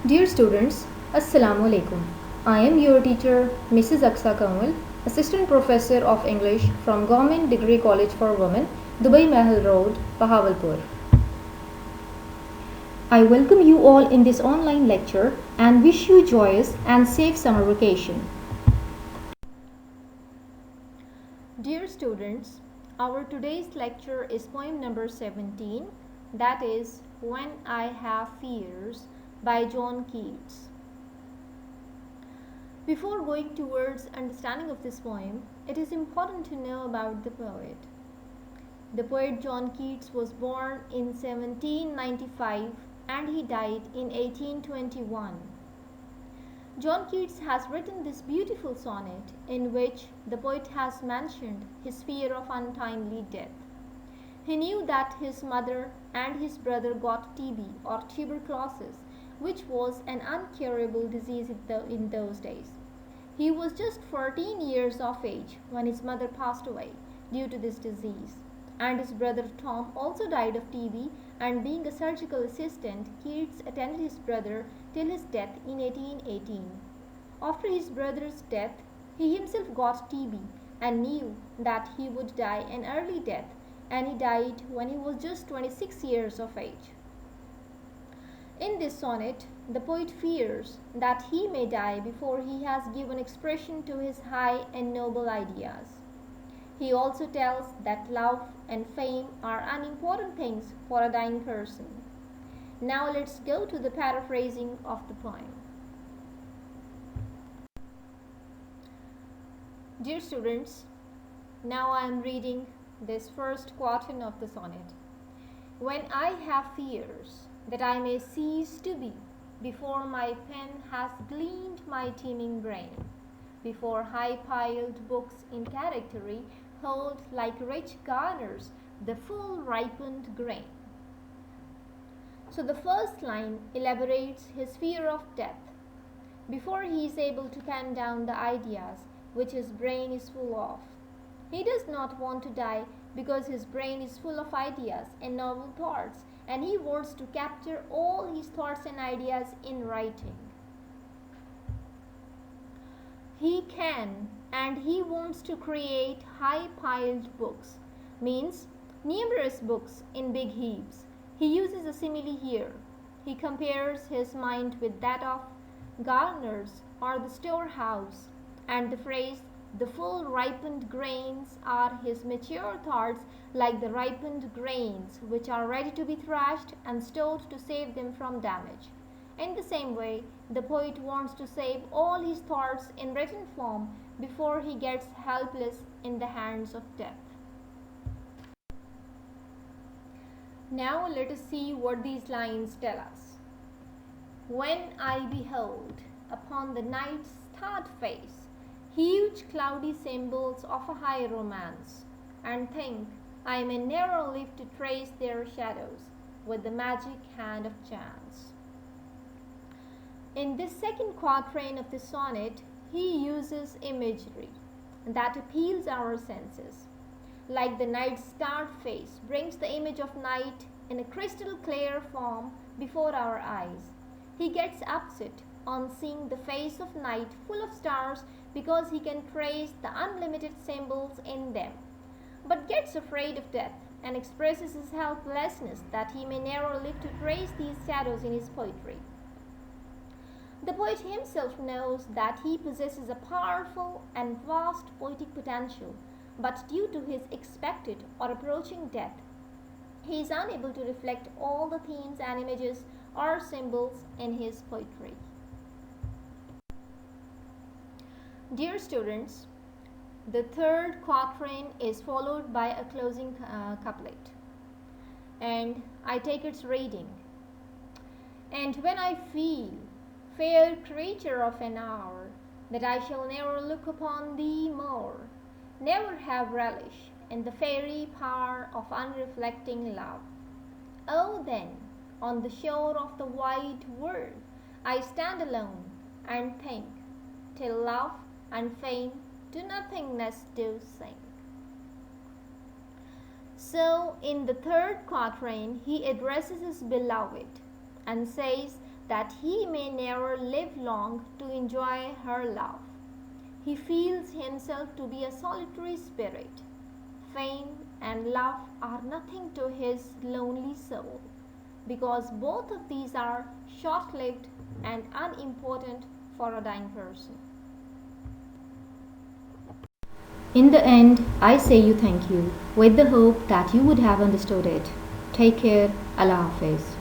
Dear students, Assalamu alaikum. I am your teacher, Mrs. Aksa Kamal, Assistant Professor of English from Government Degree College for Women, Dubai Mahal Road, Bahawalpur. I welcome you all in this online lecture and wish you joyous and safe summer vacation. Dear students, our today's lecture is poem number 17, that is When I Have Fears by John Keats. Before going towards understanding of this poem, it is important to know about the poet. The poet John Keats was born in 1795 and he died in 1821. John Keats has written this beautiful sonnet in which the poet has mentioned his fear of untimely death. He knew that his mother and his brother got TB or tuberculosis, which was an incurable disease in those days. He was just 14 years of age when his mother passed away due to this disease, and his brother Tom also died of TB, and being a surgical assistant, Keats attended his brother till his death in 1818. After his brother's death, he himself got TB and knew that he would die an early death, and he died when he was just 26 years of age. In this sonnet, the poet fears that he may die before he has given expression to his high and noble ideas. He also tells that love and fame are unimportant things for a dying person. Now let's go to the paraphrasing of the poem. Dear students, now I am reading this first quatrain of the sonnet. When I have fears that I may cease to be, before my pen has gleaned my teeming brain, before high-piled books in charactery hold like rich garners the full ripened grain. So the first line elaborates his fear of death before he is able to pen down the ideas which his brain is full of. He does not want to die because his brain is full of ideas and novel thoughts, and he wants to capture all his thoughts and ideas in writing. He can and he wants to create high-piled books, means numerous books in big heaps. He uses a simile here. He compares his mind with that of garners or the storehouse, and the phrase the full ripened grains are his mature thoughts, like the ripened grains which are ready to be thrashed and stored to save them from damage. In the same way, the poet wants to save all his thoughts in written form before he gets helpless in the hands of death. Now let us see what these lines tell us. When I behold upon the night's starred face huge cloudy symbols of a high romance, and think I may never live to trace their shadows with the magic hand of chance. In this second quatrain of the sonnet, he uses imagery that appeals our senses. Like the night's starred face brings the image of night in a crystal clear form before our eyes. He gets upset on seeing the face of night full of stars because he can trace the unlimited symbols in them, but gets afraid of death and expresses his helplessness that he may never live to trace these shadows in his poetry. The poet himself knows that he possesses a powerful and vast poetic potential, but due to his expected or approaching death, he is unable to reflect all the themes and images or symbols in his poetry. Dear students, the third quatrain is followed by a closing couplet, and I take its reading. And when I feel, fair creature of an hour, that I shall never look upon thee more, never have relish in the fairy power of unreflecting love, oh then, on the shore of the wide world, I stand alone and think, till love and fame to nothingness do sink. So in the third quatrain, he addresses his beloved and says that he may never live long to enjoy her love. He feels himself to be a solitary spirit. Fame and love are nothing to his lonely soul, because both of these are short lived and unimportant for a dying person. In the end, I say you thank you, with the hope that you would have understood it. Take care. Allah Hafiz.